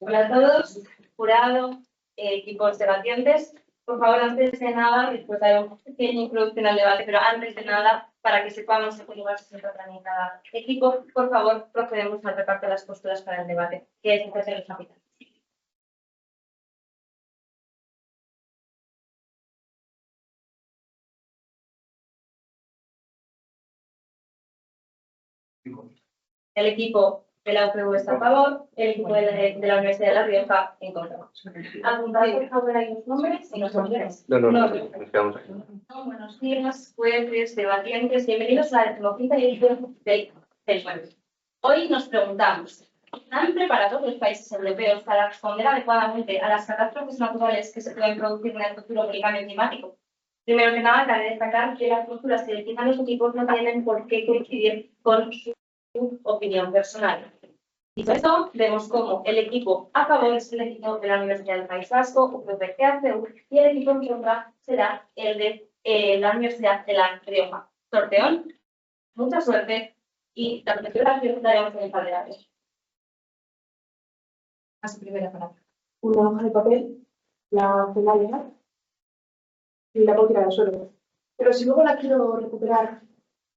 Hola a todos, jurado, equipos debatientes. Por favor, antes de nada, después de una pequeña introducción al debate, pero antes de nada, para que sepamos en qué lugar se trata en cada equipo, por favor, procedemos al reparto de las posturas para el debate, que es entre los capitanes. El equipo de la UPV está a favor, el equipo de la Universidad de La Rioja en contra. Apuntad por favor ahí los nombres y los nombres. Nos quedamos aquí. Buenos días, jueces, debatientes, bienvenidos a la 15ª edición del jueves. Hoy nos preguntamos, ¿están preparados los países europeos para responder adecuadamente a las catástrofes naturales que se pueden producir en el futuro por el cambio climático? Primero que nada, cabe destacar que las posturas que definan los equipos no tienen por qué coincidir con su opinión personal. Dicho esto, vemos cómo el equipo a favor es el equipo de la Universidad del País Vasco, UPV-EACU, y el equipo en contra será el de la Universidad de La Rioja. Sorteón, mucha suerte y la presentación daremos en el padre. A su primera palabra. Una hoja de papel, la puedo llevar y la puedo tirar al suelo. Pero si luego la quiero recuperar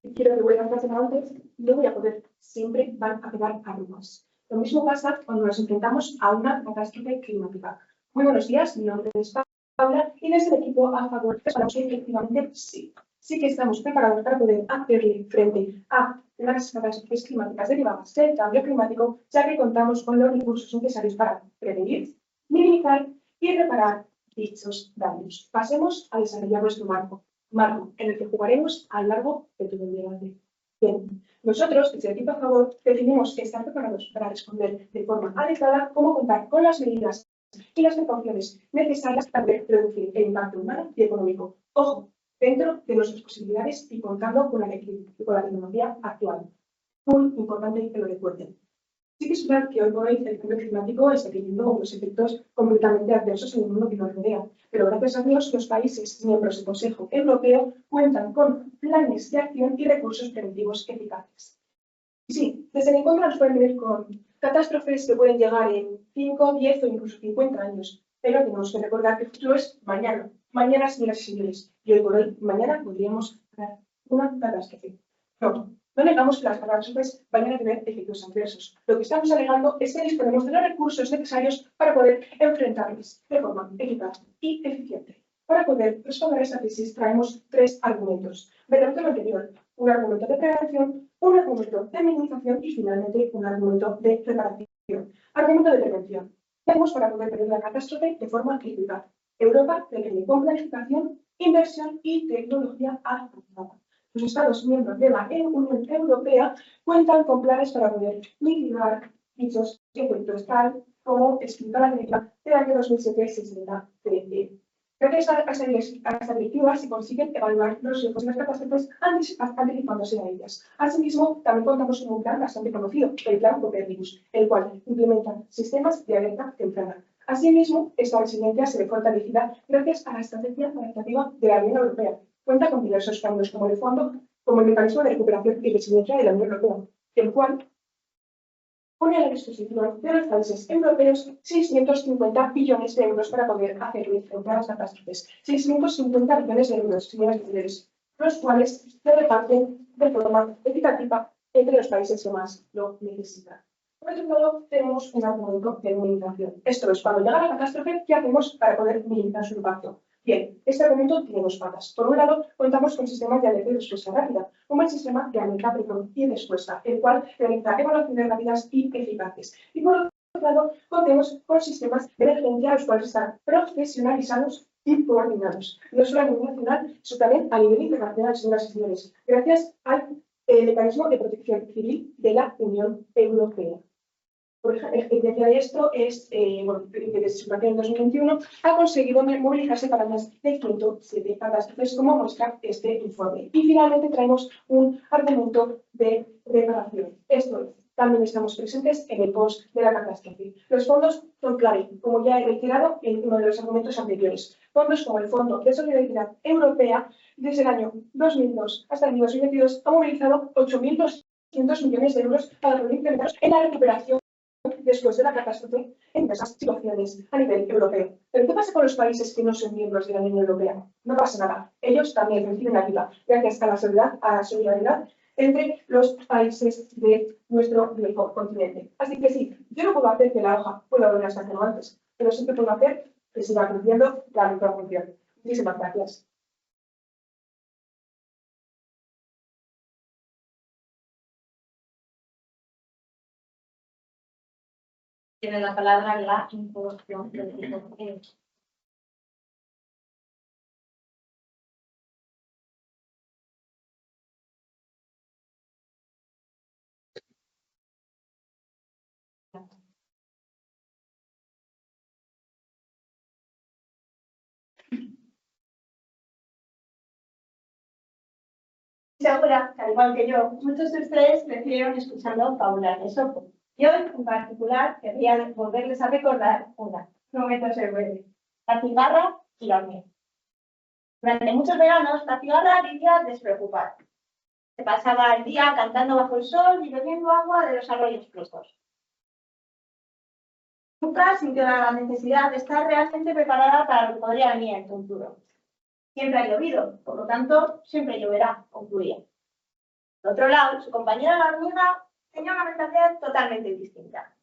y quiero que vuelva a hacer antes, no voy a poder. Siempre van a quedar arrugas. Lo mismo pasa cuando nos enfrentamos a una catástrofe climática. Muy buenos días, mi nombre es Paula y desde el equipo a favor pensamos que efectivamente sí que estamos preparados para poder hacerle frente a las catástrofes climáticas derivadas del cambio climático, ya que contamos con los recursos necesarios para prevenir, minimizar y reparar dichos daños. Pasemos a desarrollar nuestro marco en el que jugaremos a lo largo de todo el debate. Bien, nosotros, desde el equipo a favor, decidimos estar preparados para responder de forma adecuada cómo contar con las medidas y las precauciones necesarias para poder reducir el impacto humano y económico. Ojo, dentro de nuestras posibilidades y contando con la tecnología actual. Muy importante que lo recuerden. Sí que es verdad que hoy por hoy el cambio climático está teniendo unos efectos completamente adversos en el mundo que nos rodea, pero gracias a Dios los países miembros del Consejo Europeo cuentan con planes de acción y recursos preventivos eficaces. Y sí, desde mi encuentro nos pueden venir con catástrofes que pueden llegar en 5, 10 o incluso 50 años, pero tenemos que recordar que el futuro es mañana. Mañana, señoras y señores, y hoy por hoy, mañana podríamos dar una catástrofe. No negamos que las catástrofes vayan a tener efectos adversos. Lo que estamos alegando es que disponemos de los recursos necesarios para poder enfrentarles de forma eficaz y eficiente. Para poder responder a esta crisis traemos 3 argumentos. Veremos lo anterior, un argumento de prevención, un argumento de minimización y finalmente un argumento de reparación. Argumento de prevención. Tenemos para poder prevenir la catástrofe de forma eficaz. Europa requiere con planificación, inversión y tecnología avanzada. Los Estados miembros de la Unión Europea cuentan con planes para poder mitigar dichos efectos, tal como explica la directiva del año 2007-60-13. Gracias a esta directiva se consiguen evaluar los riesgos de las catástrofes anticipándose a ellas. Asimismo, también contamos con un plan bastante conocido, el Plan Copernicus, el cual implementa sistemas de alerta temprana. Asimismo, esta resiliencia se ve fortalecida gracias a la estrategia adaptativa de la Unión Europea. Cuenta con diversos fondos como el Mecanismo de Recuperación y Resiliencia de la Unión Europea, el cual pone a la disposición de los países europeos 650 billones de euros para poder hacer frente a las catástrofes. 650 billones de euros, señoras y señores, los cuales se reparten de forma equitativa entre los países que más lo necesitan. Por otro lado, tenemos un argumento de minimización. Esto es, cuando llega la catástrofe, ¿qué hacemos para poder minimizar su impacto? Bien, este argumento tiene 2 patas. Por un lado, contamos con sistemas de alerta y respuesta rápida, como el sistema de alerta precoz y respuesta, el cual realiza evaluaciones rápidas y eficaces. Y por otro lado, contemos con sistemas de emergencia, los cuales están profesionalizados y coordinados, no solo a nivel nacional, sino también a nivel internacional, señoras y señores, gracias al mecanismo de protección civil de la Unión Europea. Por ejemplo, evidencia de esto es desde su creación en 2021 ha conseguido movilizarse para más de 107 catástrofes, como muestra este informe. Y finalmente traemos un argumento de reparación. Esto es, también estamos presentes en el post de la catástrofe. Los fondos son clave, como ya he reiterado en uno de los argumentos anteriores. Fondos como el Fondo de Solidaridad Europea, desde el año 2002 hasta el año 2022, ha movilizado 8.200 millones de euros para poder implementar en la recuperación después de la catástrofe en esas situaciones a nivel europeo. Pero ¿qué pasa con los países que no son miembros de la Unión Europea? No pasa nada. Ellos también reciben ayuda, gracias a la solidaridad entre los países de nuestro viejo continente. Así que sí, yo no puedo hacer que la hoja pueda volver a estar como antes, pero sí que puedo hacer que siga creciendo la microfunción. Muchísimas gracias. Tiene la palabra la introducción del tipo. Segura que, al igual que yo, muchos de ustedes crecieron escuchando fábulas de Esopo. Yo, en particular, querría volverles a recordar una. Momentos se vuelve. La cigarra y la hormiga. Durante muchos veranos, la cigarra vivía despreocupada. Se pasaba el día cantando bajo el sol y bebiendo agua de los arroyos frescos. Nunca sintió la necesidad de estar realmente preparada para lo que podría venir en el futuro. Siempre ha llovido, por lo tanto, siempre lloverá, concluía. Por otro lado, su compañera la hormiga tenía una mentalidad totalmente distinta.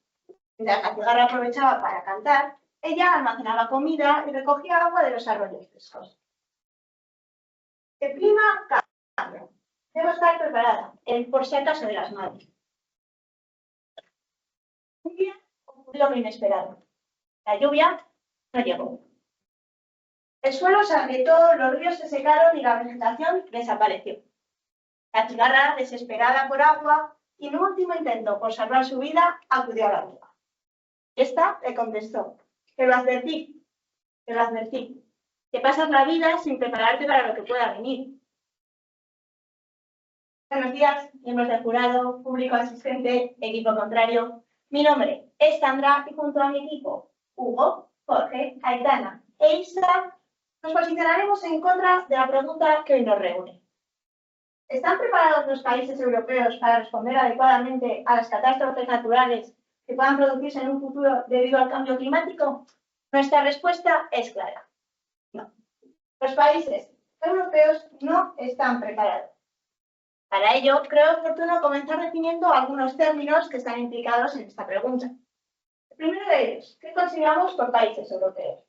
Mientras la cigarra aprovechaba para cantar, ella almacenaba comida y recogía agua de los arroyos frescos. El clima cambia. Debo estar preparada, por si acaso de las madres. Un día ocurrió lo inesperado. La lluvia no llegó. El suelo se agrietó, los ríos se secaron y la vegetación desapareció. La cigarra, desesperada por agua y en un último intento por salvar su vida, acudió a la hormiga. Esta le contestó: te lo advertí, que pasas la vida sin prepararte para lo que pueda venir. Buenos días, miembros del jurado, público asistente, equipo contrario. Mi nombre es Sandra y junto a mi equipo, Hugo, Jorge, Aitana e Isa, nos posicionaremos en contra de la pregunta que hoy nos reúne. ¿Están preparados los países europeos para responder adecuadamente a las catástrofes naturales que puedan producirse en un futuro debido al cambio climático? Nuestra respuesta es clara: no. Los países europeos no están preparados. Para ello, creo oportuno comenzar definiendo algunos términos que están implicados en esta pregunta. El primero de ellos, ¿qué consideramos por países europeos?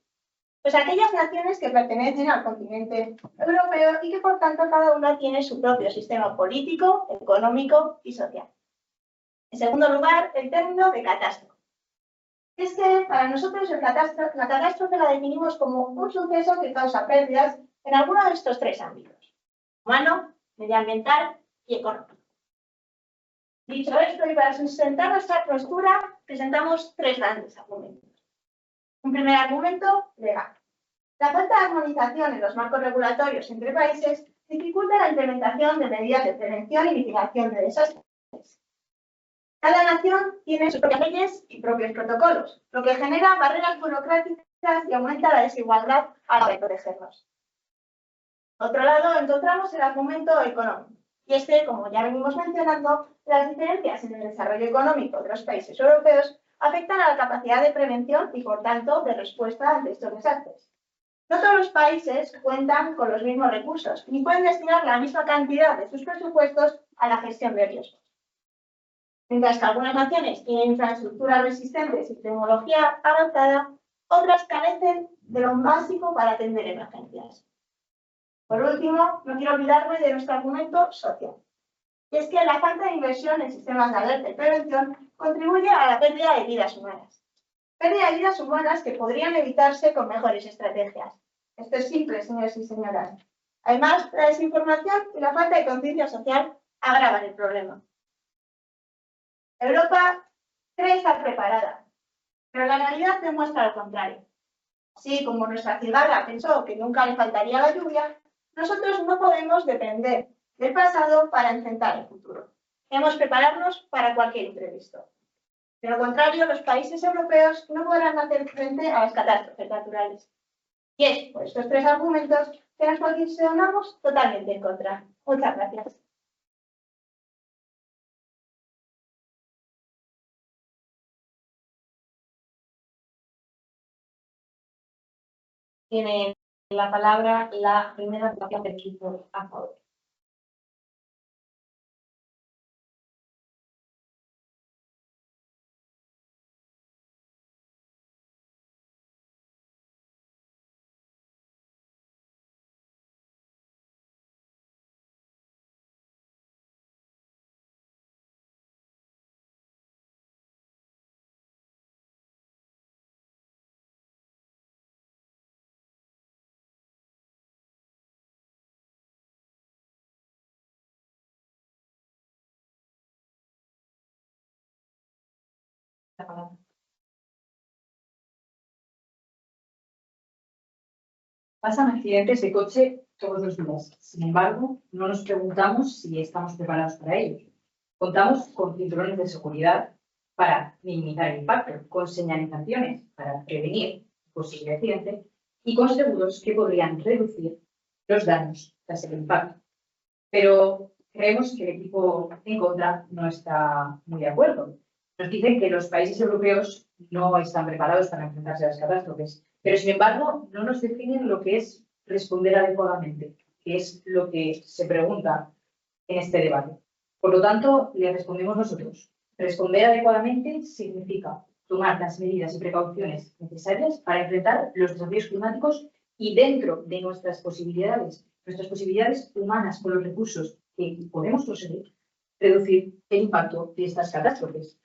Pues aquellas naciones que pertenecen al continente europeo y que por tanto cada una tiene su propio sistema político, económico y social. En segundo lugar, el término de catástrofe. Es que para nosotros la catástrofe la definimos como un suceso que causa pérdidas en alguno de estos tres ámbitos: humano, medioambiental y económico. Dicho esto, y para sustentar nuestra postura, presentamos tres grandes argumentos. Un primer argumento legal. La falta de armonización en los marcos regulatorios entre países dificulta la implementación de medidas de prevención y mitigación de desastres. Cada nación tiene sus propias leyes y propios protocolos, lo que genera barreras burocráticas y aumenta la desigualdad a la hora de protegernos. Por otro lado, encontramos el argumento económico. Y es que, como ya venimos mencionando, las diferencias en el desarrollo económico de los países europeos afectan a la capacidad de prevención y, por tanto, de respuesta ante estos desastres. No todos los países cuentan con los mismos recursos, ni pueden destinar la misma cantidad de sus presupuestos a la gestión de riesgos. Mientras que algunas naciones tienen infraestructuras resistentes y tecnología avanzada, otras carecen de lo básico para atender emergencias. Por último, no quiero olvidarme de nuestro argumento social. Y es que la falta de inversión en sistemas de alerta y prevención contribuye a la pérdida de vidas humanas. Pérdida de vidas humanas que podrían evitarse con mejores estrategias. Esto es simple, señores y señoras. Además, la desinformación y la falta de conciencia social agravan el problema. Europa cree estar preparada, pero la realidad demuestra lo contrario. Así como nuestra cigarra pensó que nunca le faltaría la lluvia, nosotros no podemos depender del pasado para enfrentar el futuro. Debemos prepararnos para cualquier imprevisto. De lo contrario, los países europeos no podrán hacer frente a las catástrofes naturales. Y es por estos tres argumentos que nos posicionamos totalmente en contra. Muchas gracias. Tiene la palabra la primera votación del equipo a favor. La palabra. Pasan accidentes de coche todos los días. Sin embargo, no nos preguntamos si estamos preparados para ellos. Contamos con cinturones de seguridad para minimizar el impacto, con señalizaciones para prevenir posible accidente y con seguros que podrían reducir los daños tras el impacto. Pero creemos que el equipo en contra no está muy de acuerdo. Nos dicen que los países europeos no están preparados para enfrentarse a las catástrofes, pero sin embargo no nos definen lo que es responder adecuadamente, que es lo que se pregunta en este debate. Por lo tanto, le respondemos nosotros. Responder adecuadamente significa tomar las medidas y precauciones necesarias para enfrentar los desafíos climáticos y dentro de nuestras posibilidades humanas con los recursos que podemos conseguir, reducir el impacto de estas catástrofes.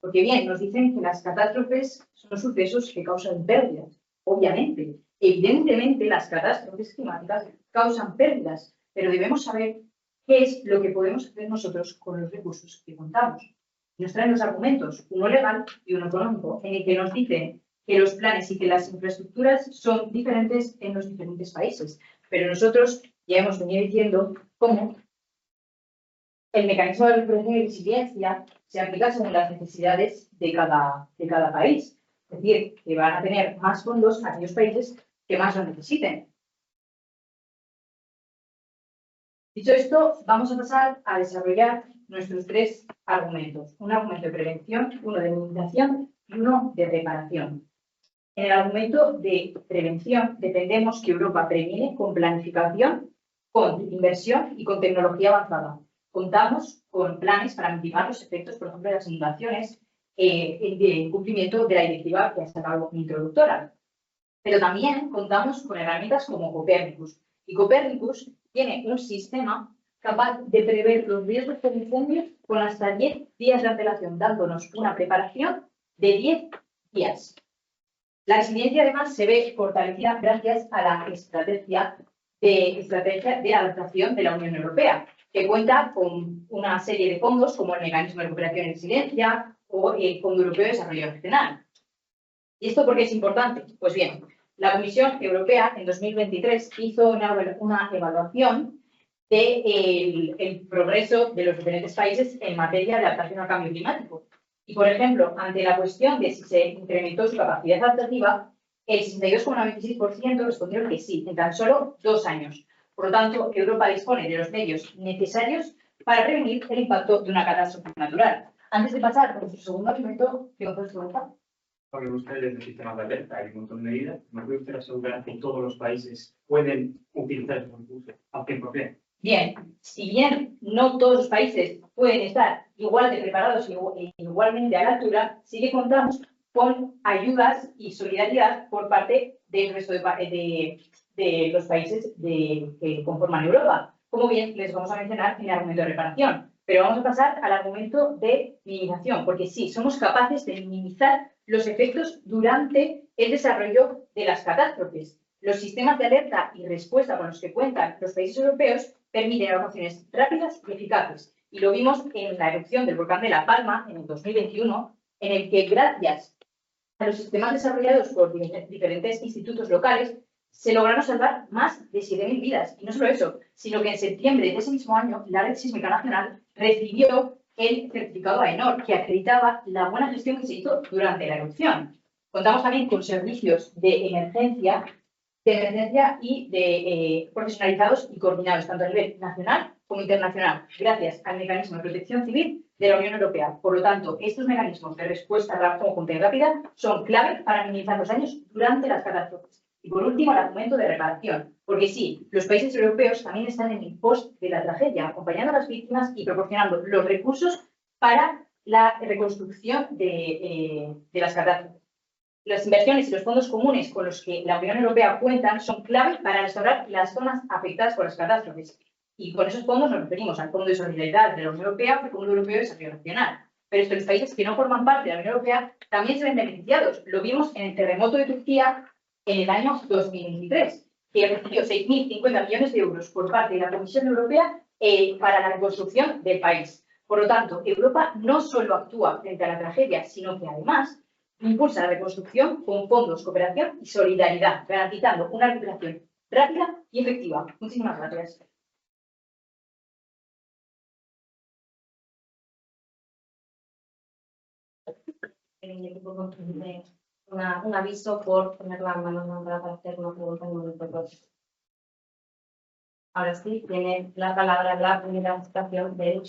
Porque bien, nos dicen que las catástrofes son sucesos que causan pérdidas. Obviamente, evidentemente las catástrofes climáticas causan pérdidas, pero debemos saber qué es lo que podemos hacer nosotros con los recursos que contamos. Nos traen los argumentos, uno legal y uno económico, en el que nos dicen que los planes y que las infraestructuras son diferentes en los diferentes países. Pero nosotros ya hemos venido diciendo cómo el mecanismo de recuperación y resiliencia se aplica según las necesidades de cada país. Es decir, que van a tener más fondos aquellos países que más lo necesiten. Dicho esto, vamos a pasar a desarrollar nuestros tres argumentos. Un argumento de prevención, uno de minimización y uno de reparación. En el argumento de prevención defendemos que Europa previene con planificación, con inversión y con tecnología avanzada. Contamos con planes para mitigar los efectos, por ejemplo, de las inundaciones, de cumplimiento de la directiva que ha sacado mi introductora. Pero también contamos con herramientas como Copernicus. Y Copernicus tiene un sistema capaz de prever los riesgos por incendios con hasta 10 días de antelación, dándonos una preparación de 10 días. La resiliencia, además, se ve fortalecida gracias a la estrategia de adaptación de la Unión Europea, que cuenta con una serie de fondos como el Mecanismo de Recuperación y Resiliencia o el Fondo Europeo de Desarrollo Regional. ¿Y esto por qué es importante? Pues bien, la Comisión Europea en 2023 hizo una evaluación del progreso de los diferentes países en materia de adaptación al cambio climático. Y, por ejemplo, ante la cuestión de si se incrementó su capacidad adaptativa, el 62,96% respondieron que sí, en tan solo 2 años. Por lo tanto, Europa dispone de los medios necesarios para prevenir el impacto de una catástrofe natural. Antes de pasar a nuestro segundo argumento, ¿qué os pregunta? Hablan ustedes del sistema de alerta, hay un montón de medidas. ¿Me puede usted asegurar que todos los países pueden utilizar esos recursos al 100%? Bien, si bien no todos los países pueden estar igual de preparados e igualmente a la altura, sí que contamos con ayudas y solidaridad por parte del resto de los países que conforman Europa. Como bien les vamos a mencionar en el argumento de reparación. Pero vamos a pasar al argumento de minimización, porque sí, somos capaces de minimizar los efectos durante el desarrollo de las catástrofes. Los sistemas de alerta y respuesta con los que cuentan los países europeos permiten evacuaciones rápidas y eficaces. Y lo vimos en la erupción del volcán de La Palma en el 2021, en el que gracias a los sistemas desarrollados por diferentes institutos locales se lograron salvar más de 7.000 vidas. Y no solo eso, sino que en septiembre de ese mismo año la Red Sísmica Nacional recibió el certificado AENOR, que acreditaba la buena gestión que se hizo durante la erupción. Contamos también con servicios de emergencia y profesionalizados y coordinados tanto a nivel nacional como internacional, gracias al mecanismo de protección civil de la Unión Europea. Por lo tanto, estos mecanismos de respuesta conjunta y rápida son clave para minimizar los daños durante las catástrofes. Y por último, el argumento de reparación. Porque sí, los países europeos también están en el post de la tragedia, acompañando a las víctimas y proporcionando los recursos para la reconstrucción de las catástrofes. Las inversiones y los fondos comunes con los que la Unión Europea cuenta son clave para restaurar las zonas afectadas por las catástrofes. Y con esos fondos nos referimos al Fondo de Solidaridad de la Unión Europea o al Fondo Europeo de Desarrollo Nacional. Pero es que los países que no forman parte de la Unión Europea también se ven beneficiados. Lo vimos en el terremoto de Turquía en el año 2023, que recibió 6.050 millones de euros por parte de la Comisión Europea para la reconstrucción del país. Por lo tanto, Europa no solo actúa frente a la tragedia, sino que además impulsa la reconstrucción con fondos, cooperación y solidaridad, garantizando una recuperación rápida y efectiva. Muchísimas gracias. Un aviso por poner la mano para hacer una pregunta en el protocolo. Ahora sí, tiene la palabra la primera citación de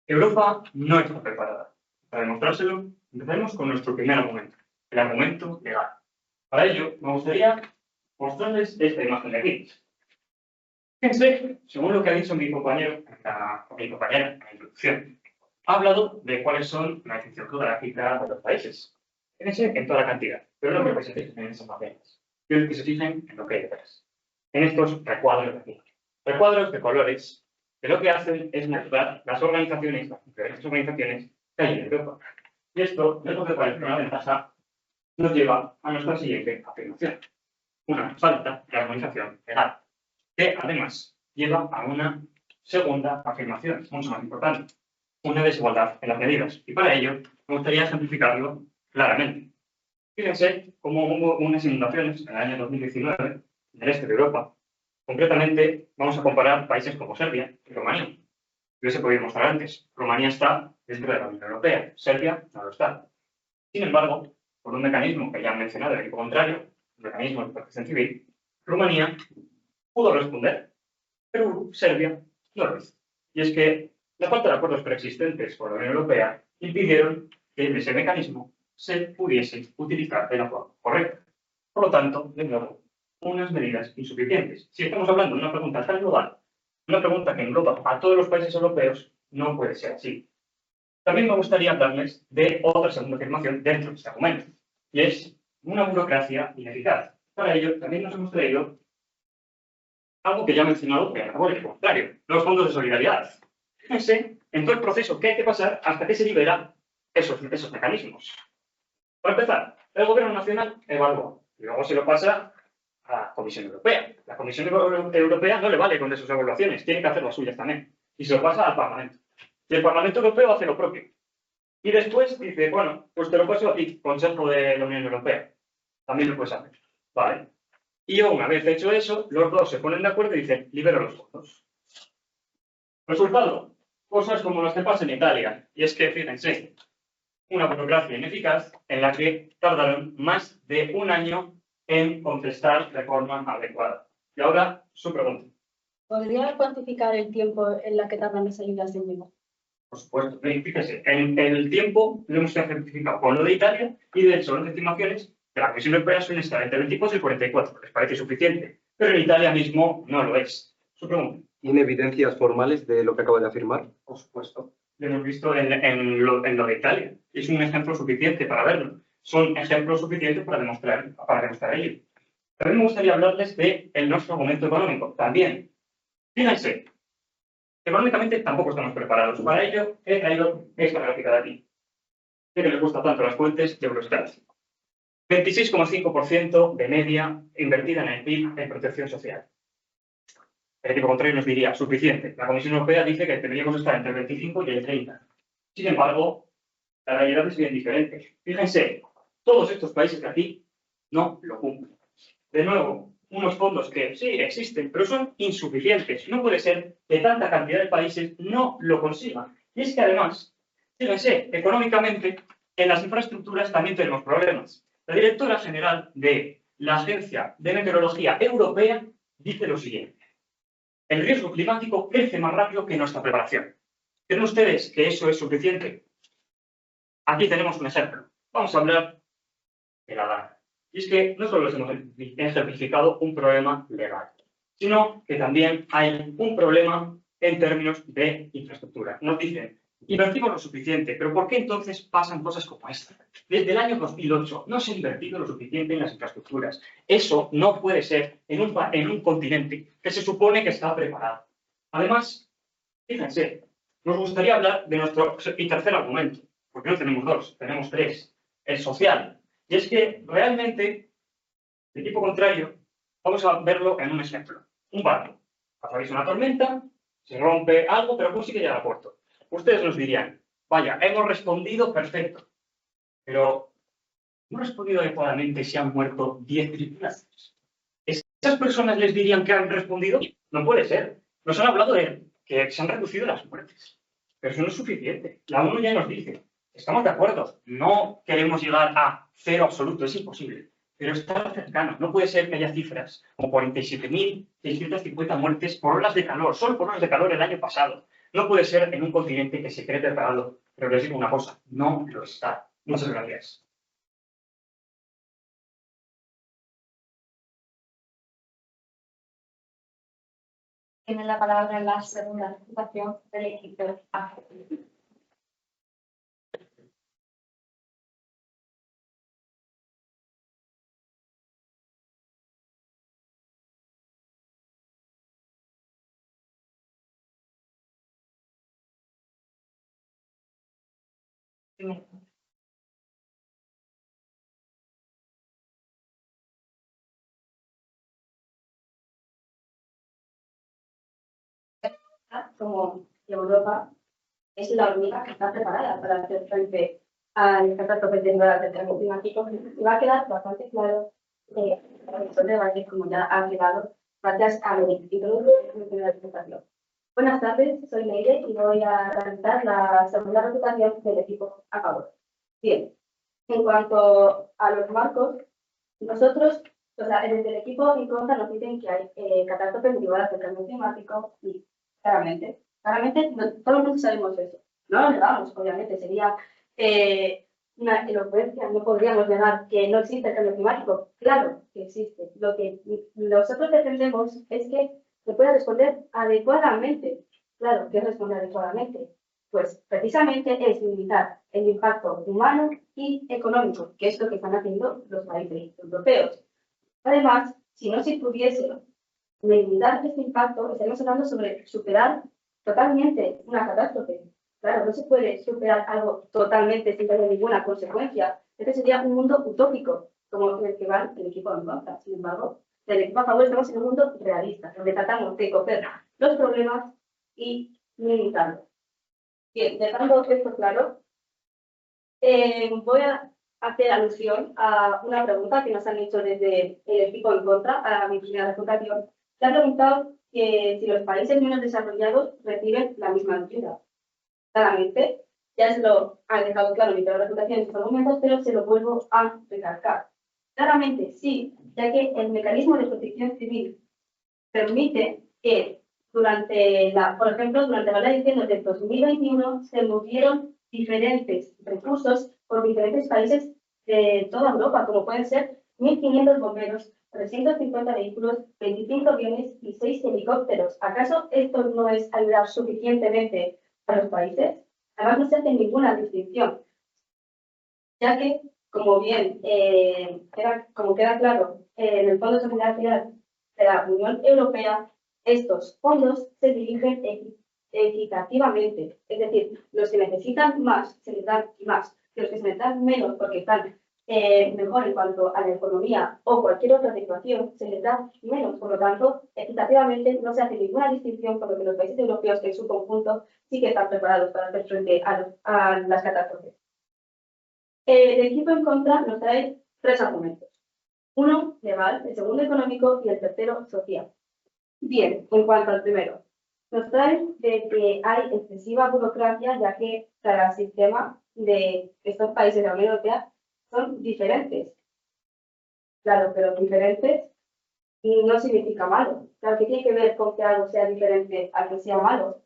Europa no está preparada. Para demostrárselo, empezaremos con nuestro primer argumento, el argumento legal. Para ello, me gustaría mostrarles esta imagen de aquí. Fíjense, según lo que ha dicho mi compañero, mi compañera en la introducción, ha hablado de cuáles son la definición geográfica de los países. Fíjense en toda la cantidad, pero no quiero que se fijen en esas maperas. Quiero que se fijen en lo que hay detrás. En estos recuadros de aquí. Recuadros de colores que lo que hacen es mostrar las organizaciones, las diferentes organizaciones que hay en Europa. Y esto, lejos de parecer una ventaja, nos lleva a nuestra siguiente afirmación. Una falta de armonización legal, que además lleva a una segunda afirmación, mucho más importante, una desigualdad en las medidas. Y para ello, me gustaría ejemplificarlo claramente. Fíjense cómo hubo unas inundaciones en el año 2019 en el este de Europa. Concretamente, vamos a comparar países como Serbia y Rumanía. Yo se podía mostrar antes. Rumanía está dentro de la Unión Europea. Serbia no lo está. Sin embargo, por un mecanismo que ya han mencionado el equipo contrario, el mecanismo de protección civil, Rumanía pudo responder, pero Serbia no lo hizo. Y es que la falta de acuerdos preexistentes por la Unión Europea impidieron que ese mecanismo se pudiese utilizar de la forma correcta. Por lo tanto, de nuevo, unas medidas insuficientes. Si estamos hablando de una pregunta tan global, una pregunta que engloba a todos los países europeos, no puede ser así. También me gustaría hablarles de otra segunda afirmación dentro de este argumento, y es una burocracia ineficaz. Para ello, también nos hemos traído algo que ya he mencionado, que por el contrario, los fondos de solidaridad. Fíjense en todo el proceso que hay que pasar hasta que se liberan esos mecanismos. Para empezar, el Gobierno Nacional evalúa, y luego se lo pasa a la Comisión Europea. La Comisión Europea no le vale con sus evaluaciones, tiene que hacer las suyas también. Y se lo pasa al Parlamento. Y el Parlamento Europeo hace lo propio. Y después dice, bueno, pues te lo paso a ti, Consejo de la Unión Europea. También lo puedes hacer. Vale. Y yo, una vez hecho eso, los dos se ponen de acuerdo y dicen, libero los fondos. Resultado, cosas como las que pasan en Italia. Y es que, fíjense, una burocracia ineficaz en la que tardaron más de un año en contestar de forma adecuada. Y ahora, su pregunta. ¿Podría cuantificar el tiempo en la que tardan las ayudas de llegar? Por supuesto. Fíjese, en el tiempo lo hemos certificado con lo de Italia y de hecho las estimaciones de la Comisión Europea suelen estar entre 24 y 44. Les parece suficiente, pero en Italia mismo no lo es. Su pregunta. ¿Tiene evidencias formales de lo que acaba de afirmar? Por supuesto. Lo hemos visto en lo de Italia. Es un ejemplo suficiente para verlo. Son ejemplos suficientes para demostrar ello. También me gustaría hablarles de nuestro argumento económico. También. Fíjense. Económicamente tampoco estamos preparados. Para ello he traído esta gráfica de aquí. Sé que les gusta tanto las fuentes de Eurostat. 26,5% de media invertida en el PIB en protección social. El equipo contrario nos diría suficiente. La Comisión Europea dice que deberíamos estar entre el 25 y el 30. Sin embargo, la realidad es bien diferente. Fíjense, todos estos países de aquí no lo cumplen. De nuevo, unos fondos que sí existen, pero son insuficientes. No puede ser que tanta cantidad de países no lo consigan. Y es que además, fíjense, económicamente, en las infraestructuras también tenemos problemas. La directora general de la Agencia de Meteorología Europea dice lo siguiente: el riesgo climático crece más rápido que nuestra preparación. ¿Creen ustedes que eso es suficiente? Aquí tenemos un ejemplo. Vamos a hablar de la DANA. Y es que no solo les hemos ejemplificado un problema legal, sino que también hay un problema en términos de infraestructura. Nos dicen, invertimos lo suficiente, pero ¿por qué entonces pasan cosas como esta? Desde el año 2008 no se ha invertido lo suficiente en las infraestructuras. Eso no puede ser en un continente que se supone que está preparado. Además, fíjense, nos gustaría hablar de nuestro tercer argumento, porque no tenemos dos, tenemos tres, el social. Y es que realmente, de tipo contrario, vamos a verlo en un ejemplo. Un barco atraviesa una tormenta, se rompe algo, pero consigue llegar a puerto. Ustedes nos dirían, vaya, hemos respondido perfecto, pero no hemos respondido adecuadamente si han muerto 10 tripulantes. ¿Esas personas les dirían que han respondido? No puede ser. Nos han hablado de que se han reducido las muertes, pero eso no es suficiente. La ONU ya nos dice, estamos de acuerdo, no queremos llegar a cero absoluto, es imposible, pero está cercano. No puede ser que haya cifras como 47.650 muertes por olas de calor, solo por olas de calor el año pasado. No puede ser en un continente que se cree preparado, pero les digo una cosa, no lo está. Muchas gracias. Tiene la palabra en la segunda votación del equipo A. Como Europa es la única que está preparada para hacer frente al catástrofe del cambio climático, y va a quedar bastante claro el debate, como ya ha quedado, gracias a mi introducción de la presentación. Buenas tardes, soy Leire y voy a realizar la segunda presentación del equipo a favor. Bien, en cuanto a los marcos, nosotros, o sea, desde el equipo en contra nos dicen que hay catástrofes derivadas del cambio climático y claramente todo el mundo sabemos eso. No lo negamos, obviamente, sería una elocuencia, no podríamos negar que no existe el cambio climático. Claro que existe. Lo que nosotros defendemos es que se pueda responder adecuadamente. Claro, ¿qué responder adecuadamente? Pues precisamente es limitar el impacto humano y económico, que es lo que están haciendo los países europeos. Además, si no se pudiese limitar este impacto, estaríamos hablando sobre superar totalmente una catástrofe. Claro, no se puede superar algo totalmente sin tener ninguna consecuencia. Este sería un mundo utópico, como en el que va el equipo en contra. Sin embargo, del equipo a favor estamos en un mundo realista, donde tratamos de coger los problemas y minimizarlos. Bien, dejando esto claro, voy a hacer alusión a una pregunta que nos han hecho desde el equipo en contra a mi primera presentación. Se ha preguntado que si los países menos desarrollados reciben la misma ayuda. Claramente, ya se lo han dejado claro en mi presentación en estos momentos, pero se lo vuelvo a recalcar. Claramente sí, ya que el mecanismo de protección civil permite que por ejemplo, durante la edición del 2021 se movieron diferentes recursos por diferentes países de toda Europa, como pueden ser 1.500 bomberos, 350 vehículos, 25 aviones y 6 helicópteros. ¿Acaso esto no es ayudar suficientemente a los países? Además, no se hace ninguna distinción, ya que, como bien queda claro en el Fondo de Solidaridad de la Unión Europea, estos fondos se dirigen equitativamente, es decir, los que necesitan más se les dan más, los que se les dan menos porque están mejor en cuanto a la economía o cualquier otra situación, se les da menos. Por lo tanto, equitativamente no se hace ninguna distinción, por lo que los países europeos en su conjunto sí que están preparados para hacer frente a las catástrofes. El equipo en contra nos trae tres argumentos. Uno, legal, el segundo, económico y el tercero, social. Bien, en cuanto al primero, nos traen de que hay excesiva burocracia, ya que cada sistema de estos países de la Unión Europea son diferentes. Claro, pero diferentes no significa malo. Claro, que tiene que ver con que algo sea diferente a que sea malo.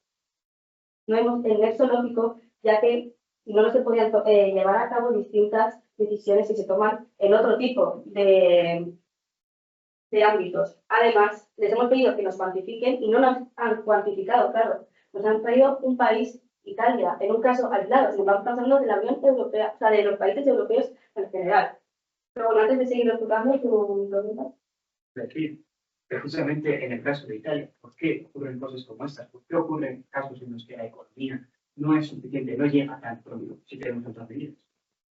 No hemos el nexo lógico, ya que si no, no se podían llevar a cabo distintas decisiones que se toman en otro tipo de ámbitos. Además, les hemos pedido que nos cuantifiquen y no nos han cuantificado, claro. Nos han traído un país, Italia, en un caso aislado. Sin embargo, estamos hablando de la Unión Europea, o sea, de los países europeos en general. Pero bueno, antes de seguir explicando, tu pregunta. Decir, precisamente en el caso de Italia, ¿por qué ocurren cosas como estas? ¿Por qué ocurren casos en los que la economía no es suficiente, no llega a tan pronto si tenemos otras medidas?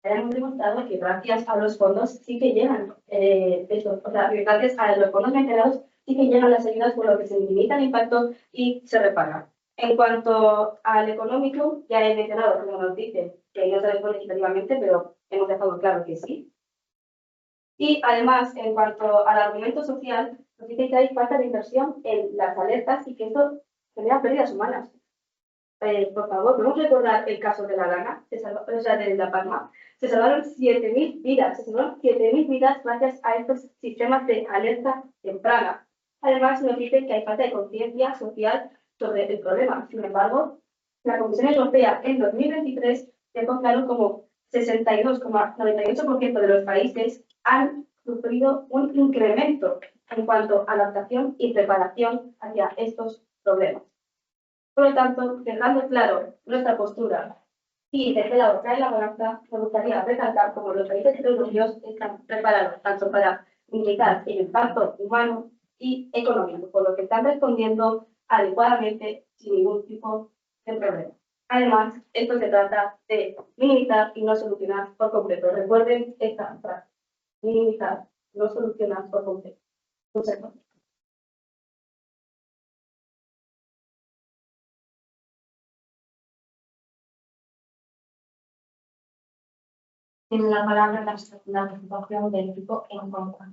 Hemos demostrado que gracias a los fondos sí que llegan, o sea, gracias a los fondos mencionados sí que llegan las ayudas, por lo que se limita el impacto y se repara. En cuanto al económico, ya he mencionado, como nos dicen, que no se responde legislativamente, pero hemos dejado claro que sí. Y además, en cuanto al argumento social, nos dice que hay falta de inversión en las alertas y que esto genera pérdidas humanas. Por favor, ¿podemos recordar el caso de la Lana, o sea, de La Palma? Se salvaron 7.000 vidas, se salvaron 7.000 vidas gracias a estos sistemas de alerta temprana. Además, nos dicen que hay falta de conciencia social sobre el problema. Sin embargo, la Comisión Europea en 2023 dejó claro como 62,98% de los países han sufrido un incremento en cuanto a adaptación y preparación hacia estos problemas. Por lo tanto, dejando claro nuestra postura y de qué lado cae la balanza, me gustaría recalcar cómo los países europeos están preparados tanto para minimizar el impacto humano y económico, por lo que están respondiendo adecuadamente sin ningún tipo de problema. Además, esto se trata de minimizar y no solucionar por completo. Recuerden esta frase: minimizar, no solucionar por completo. Muchas gracias. Tiene la palabra la presentación del equipo en contra.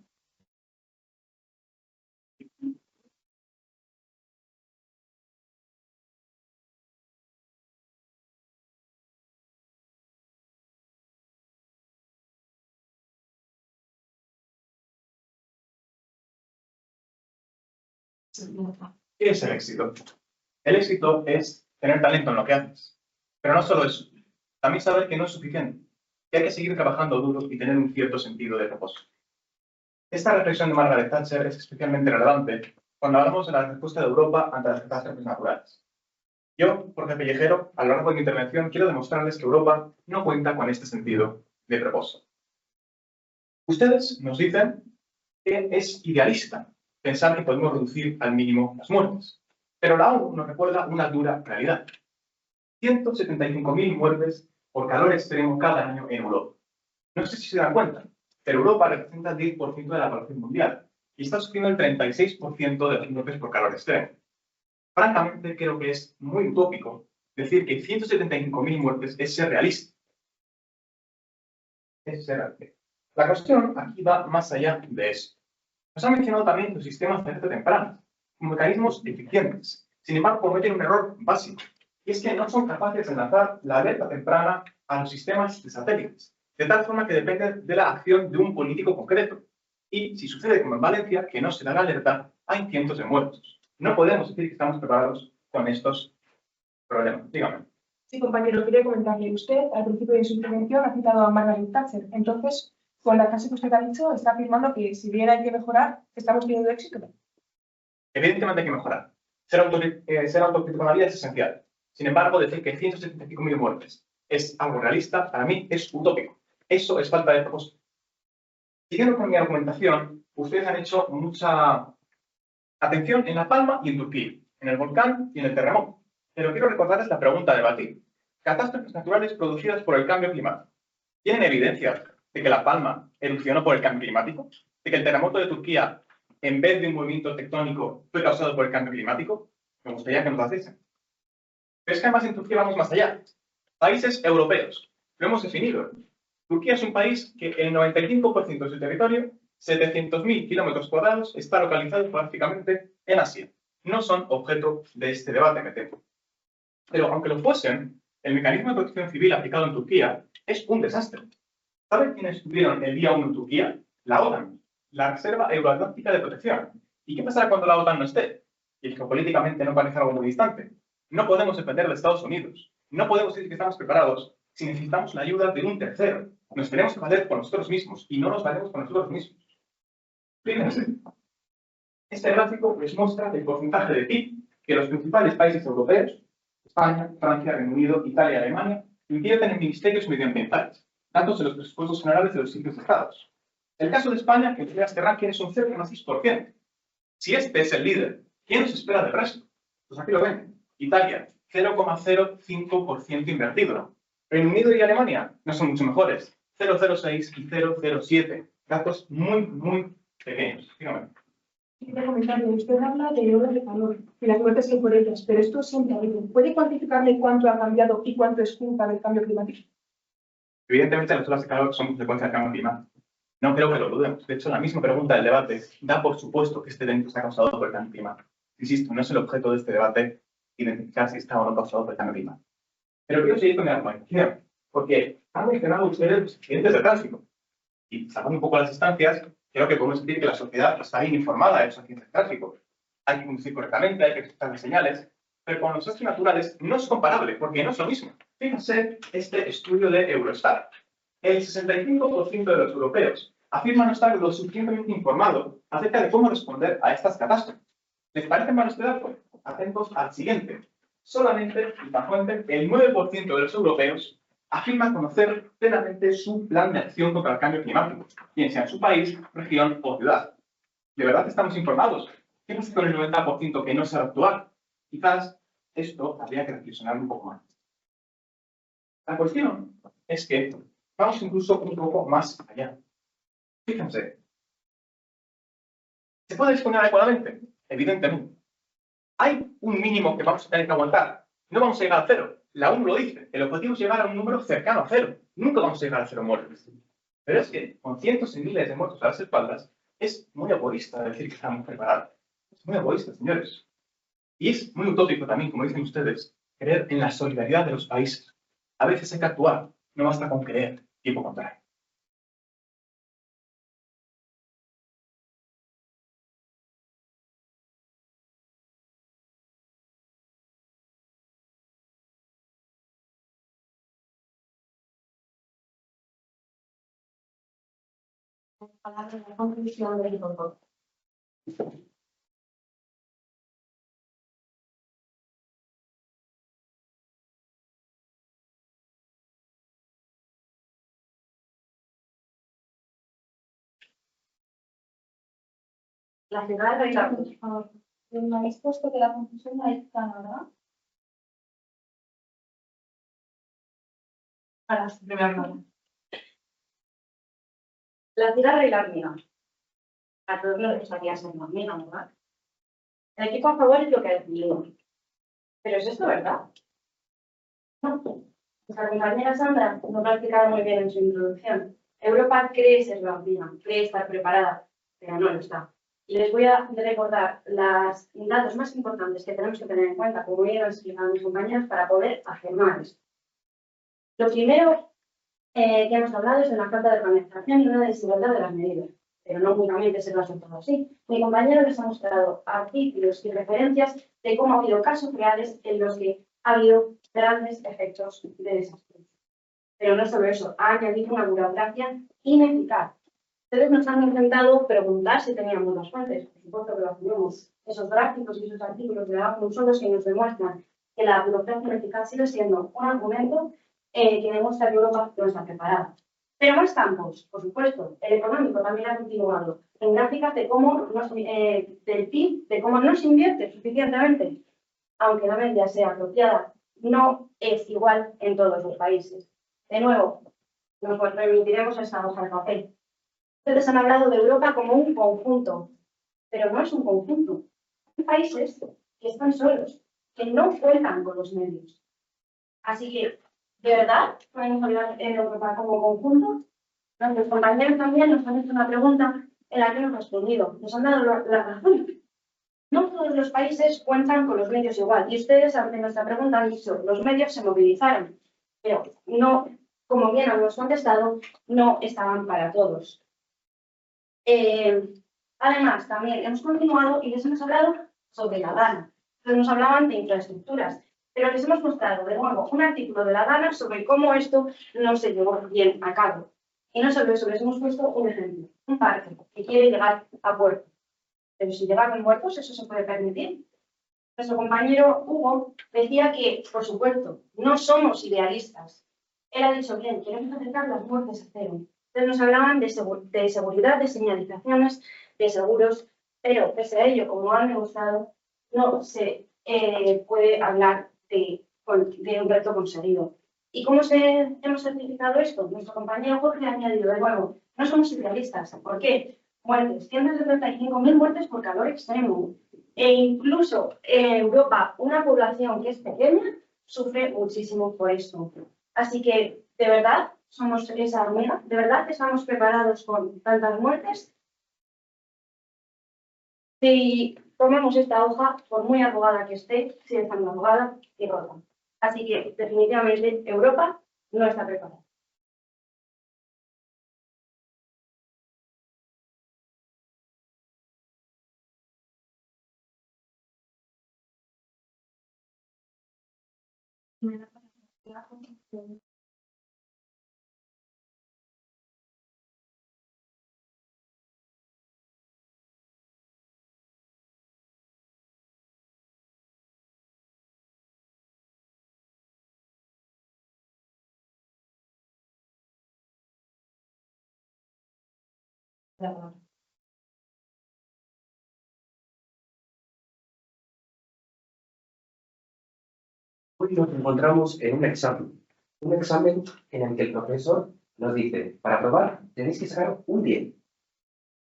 ¿Qué es el éxito? El éxito es tener talento en lo que haces. Pero no solo eso, también saber que no es suficiente, que hay que seguir trabajando duro y tener un cierto sentido de propósito. Esta reflexión de Margaret Thatcher es especialmente relevante cuando hablamos de la respuesta de Europa ante las catástrofes naturales. Yo, Jorge Pellejero, a lo largo de mi intervención quiero demostrarles que Europa no cuenta con este sentido de propósito. Ustedes nos dicen que es idealista pensar que podemos reducir al mínimo las muertes, pero la ONU nos recuerda una dura realidad. 175.000 muertes por calor extremo cada año en Europa. No sé si se dan cuenta, pero Europa representa el 10% de la población mundial y está sufriendo el 36% de las muertes por calor extremo. Francamente, creo que es muy utópico decir que 175.000 muertes es ser realista. Es ser realista. La cuestión aquí va más allá de eso. Nos han mencionado también los sistemas de alerta temprana, como mecanismos eficientes. Sin embargo, cometen un error básico, y es que no son capaces de lanzar la alerta temprana a los sistemas de satélites, de tal forma que depende de la acción de un político concreto. Y si sucede como en Valencia, que no se da la alerta, hay cientos de muertos. No podemos decir que estamos preparados con estos problemas. Dígame. Sí, compañero, quería comentarle. Usted, al principio de su intervención, ha citado a Margaret Thatcher. Entonces, con la frase que usted ha dicho, está afirmando que si bien hay que mejorar, estamos teniendo éxito. Evidentemente hay que mejorar. Ser autocrítico en la vida es esencial. Sin embargo, decir que 175.000 muertes es algo realista, para mí es utópico. Eso es falta de propósito. Siguiendo con mi argumentación, ustedes han hecho mucha atención en La Palma y en Turquía, en el volcán y en el terremoto. Pero quiero recordarles la pregunta a debatir. Catástrofes naturales producidas por el cambio climático. ¿Tienen evidencias de que La Palma erupcionó por el cambio climático? ¿De que el terremoto de Turquía, en vez de un movimiento tectónico, fue causado por el cambio climático? Me gustaría que nos lo dicen. Pero es que además en Turquía vamos más allá. Países europeos. Lo hemos definido. Turquía es un país que el 95% de su territorio 700.000 kilómetros cuadrados, está localizado prácticamente en Asia. No son objeto de este debate, me temo. Pero aunque lo fuesen, el mecanismo de protección civil aplicado en Turquía es un desastre. ¿Saben quiénes estuvieron el día 1 en Turquía? La OTAN, la Reserva Euroatlántica de Protección. ¿Y qué pasará cuando la OTAN no esté? Y geopolíticamente no parece algo muy distante. No podemos depender de Estados Unidos. No podemos decir que estamos preparados si necesitamos la ayuda de un tercero. Nos tenemos que valer por nosotros mismos y no nos valemos por nosotros mismos. Fíjense, este gráfico les muestra el porcentaje de PIB que los principales países europeos, España, Francia, Reino Unido, Italia y Alemania, invierten en ministerios medioambientales, datos de los presupuestos generales de los distintos estados. El caso de España, que entre este ranking es un 0,6%. Si este es el líder, ¿quién nos espera del resto? Pues aquí lo ven. Italia, 0,05% invertido. Reino Unido y Alemania no son mucho mejores, 0,06 y 0,07. Datos muy, muy pequeños. Dígame. Quería comentarle, usted habla de olas de calor y las muertes que hay por ellas, pero esto siempre ha habido. ¿Puede cuantificarme cuánto ha cambiado y cuánto es culpa del cambio climático? Evidentemente, las olas de calor son consecuencia del cambio climático. No creo que lo dudemos. De hecho, la misma pregunta del debate da por supuesto que este evento está causado por el cambio climático. Insisto, no es el objeto de este debate identificar si está o no causado por el cambio climático. Pero quiero seguir con mi argumentación, porque han mencionado ustedes los accidentes de tráfico. Y sacando un poco las distancias, creo que podemos decir que la sociedad está bien informada de los accidentes de tráfico. Hay que conducir correctamente, hay que respetar las señales, pero con los desastres naturales no es comparable, porque no es lo mismo. Fíjense este estudio de Eurostat. El 65% de los europeos afirman no estar lo suficientemente informado acerca de cómo responder a estas catástrofes. ¿Les parece mal este dato? Atentos al siguiente. Solamente, y bajo el 9% de los europeos afirma conocer plenamente su plan de acción contra el cambio climático, bien sea en su país, región o ciudad. ¿De verdad estamos informados? ¿Qué pasa con el 90% que no sabe actuar? Quizás esto habría que reflexionar un poco más. La cuestión es que vamos incluso un poco más allá. Fíjense. ¿Se puede responder adecuadamente? Evidentemente. Hay un mínimo que vamos a tener que aguantar. No vamos a llegar a cero. La ONU lo dice. El objetivo es llegar a un número cercano a cero. Nunca vamos a llegar a cero muertos. Pero es que con cientos y miles de muertos a las espaldas, es muy egoísta decir que estamos preparados. Es muy egoísta, señores. Y es muy utópico también, como dicen ustedes, creer en la solidaridad de los países. A veces hay que actuar. No basta con creer. Tipo contrario. Palabra de la conclusión del voto. La ciudad de la Por favor, me habéis puesto que la conclusión la dicta, ¿verdad? Para su primer nombre. La ciudad de la hormiga. A todos nos gustaría ser una hormiga, ¿verdad? El equipo a favor es lo que ha decidido. ¿Pero es esto verdad? No. Nuestra compañera Sandra no ha practicado muy bien en su introducción. Europa cree ser la hormiga, cree estar preparada, pero no lo está. Y les voy a recordar los datos más importantes que tenemos que tener en cuenta, como ya han explicado mis compañeros, para poder afirmar esto. Lo primero que hemos hablado es de una falta de organización y una desigualdad de las medidas, pero no únicamente se lo ha soltado así. Mi compañero les ha mostrado artículos y referencias de cómo ha habido casos reales en los que ha habido grandes efectos de desastres. Pero no solo eso, ha añadido una burocracia ineficaz. Ustedes nos han intentado preguntar si teníamos las fuentes, por supuesto que lo hacemos. Esos gráficos y esos artículos de la ONU son los que nos demuestran que la burocracia ineficaz sigue siendo un argumento que demuestra que Europa no está preparada. Pero más campos, por supuesto, el económico también ha continuado, en gráficas de cómo del PIB, de cómo no se invierte suficientemente, aunque la media sea apropiada, no es igual en todos los países. De nuevo, nos remitiremos a esta hoja de papel. Ustedes han hablado de Europa como un conjunto, pero no es un conjunto. Hay países que están solos, que no cuentan con los medios. Así que, ¿de verdad podemos hablar en Europa como conjunto? Nuestros compañeros también nos han hecho una pregunta en la que hemos respondido. Nos han dado la razón. No todos los países cuentan con los medios igual. Y ustedes, ante nuestra pregunta, han dicho, los medios se movilizaron. Pero no, como bien hemos contestado, no estaban para todos. Además, también hemos continuado y les hemos hablado sobre la Dana. Entonces nos hablaban de infraestructuras, pero les hemos mostrado de nuevo un artículo de la Dana sobre cómo esto no se llevó bien a cabo. Y no solo eso, les hemos puesto un ejemplo, un parque que quiere llegar a puerto. Pero si llegaron muertos, ¿eso se puede permitir? Nuestro compañero Hugo decía que, por supuesto, no somos idealistas. Él ha dicho, bien, queremos acercar las muertes a cero. Entonces nos hablaban de seguridad, de señalizaciones, de seguros, pero pese a ello, como han demostrado, no se puede hablar de un reto conseguido. ¿Y cómo hemos certificado esto? Nuestro compañero Jorge ha añadido de nuevo, no somos idealistas. ¿Por qué? Muertes, 175.000 muertes por calor extremo. E incluso en Europa, una población que es pequeña sufre muchísimo por esto. Así que, de verdad, somos esa hormiga, de verdad estamos preparados con tantas muertes. Si tomamos esta hoja, por muy arrugada que esté, sigue estando arrugada y rota. Así que, definitivamente, Europa no está preparada. Hoy nos encontramos en un examen en el que el profesor nos dice, para probar tenéis que sacar un 10.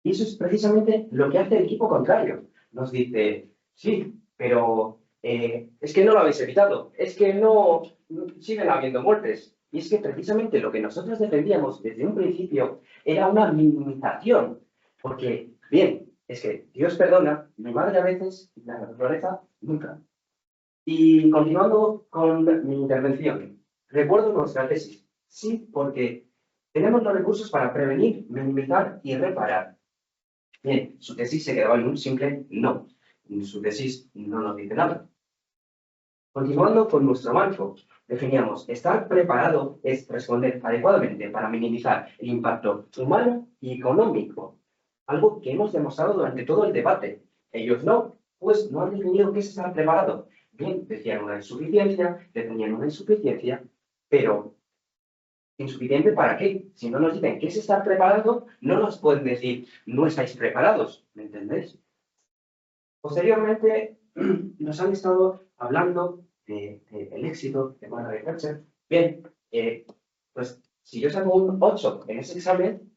Y eso es precisamente lo que hace el equipo contrario. Nos dice, sí, pero es que no lo habéis evitado, es que no siguen habiendo muertes. Y es que precisamente lo que nosotros defendíamos desde un principio era una minimización. Porque, bien, es que Dios perdona, mi madre a veces, la naturaleza nunca. Y continuando con mi intervención, recuerdo nuestra tesis. Sí, porque tenemos los recursos para prevenir, minimizar y reparar. Bien, su tesis se quedaba en un simple no. Su tesis no nos dice nada. Continuando con nuestro marco, definíamos, estar preparado es responder adecuadamente para minimizar el impacto humano y económico. Algo que hemos demostrado durante todo el debate. Ellos no, pues no han definido qué es estar preparado. Bien, decían una insuficiencia, defendían una insuficiencia, pero ¿insuficiente para qué? Si no nos dicen qué es estar preparado, no nos pueden decir no estáis preparados, ¿me entendéis? Posteriormente nos han estado hablando del éxito de Margaret Thatcher. Bien, pues si yo saco un 8 en ese examen,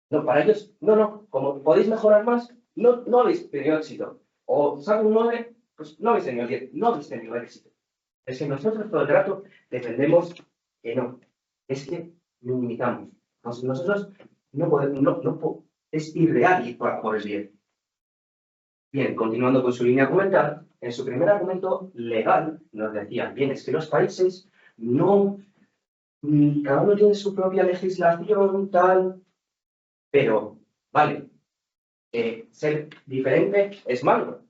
no, para ellos, no, como podéis mejorar más, no habéis tenido éxito. O saco un 9, pues no habéis tenido 10, no habéis tenido éxito. Es que nosotros todo el rato defendemos que no, es que minimizamos. Nosotros no podemos, es irreal ir por el bien. Bien, continuando con su línea argumental, en su primer argumento legal nos decían, bien, es que los países no, cada uno tiene su propia legislación, tal, pero, vale, ser diferente es malo.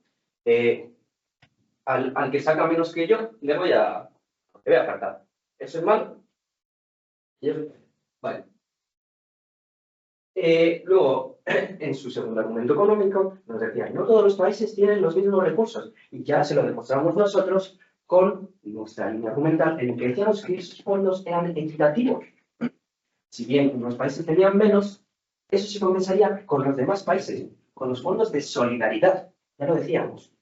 Al que saca menos que yo, le voy a apartar. ¿Eso es malo? Vale. Luego, en su segundo argumento económico, nos decían, no todos los países tienen los mismos recursos. Y ya se lo demostramos nosotros con nuestra línea argumental, en la que decíamos que esos fondos eran equitativos. Si bien unos países tenían menos, eso se compensaría con los demás países, con los fondos de solidaridad. Ya lo decíamos.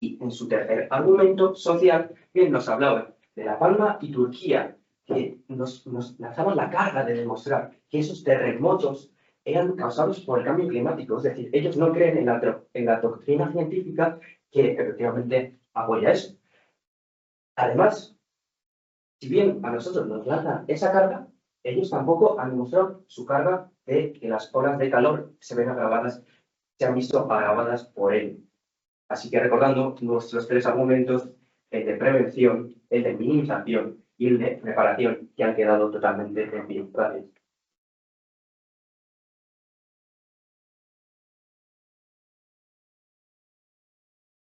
Y en su tercer argumento social, bien nos hablaba de La Palma y Turquía, que nos lanzaban la carga de demostrar que esos terremotos eran causados por el cambio climático. Es decir, ellos no creen en la doctrina científica que efectivamente apoya eso. Además, si bien a nosotros nos lanzan esa carga, ellos tampoco han demostrado su carga de que las olas de calor se han visto agravadas por ello. Así que recordando nuestros 3 argumentos, el de prevención, el de minimización y el de reparación, que han quedado totalmente en pie. Gracias.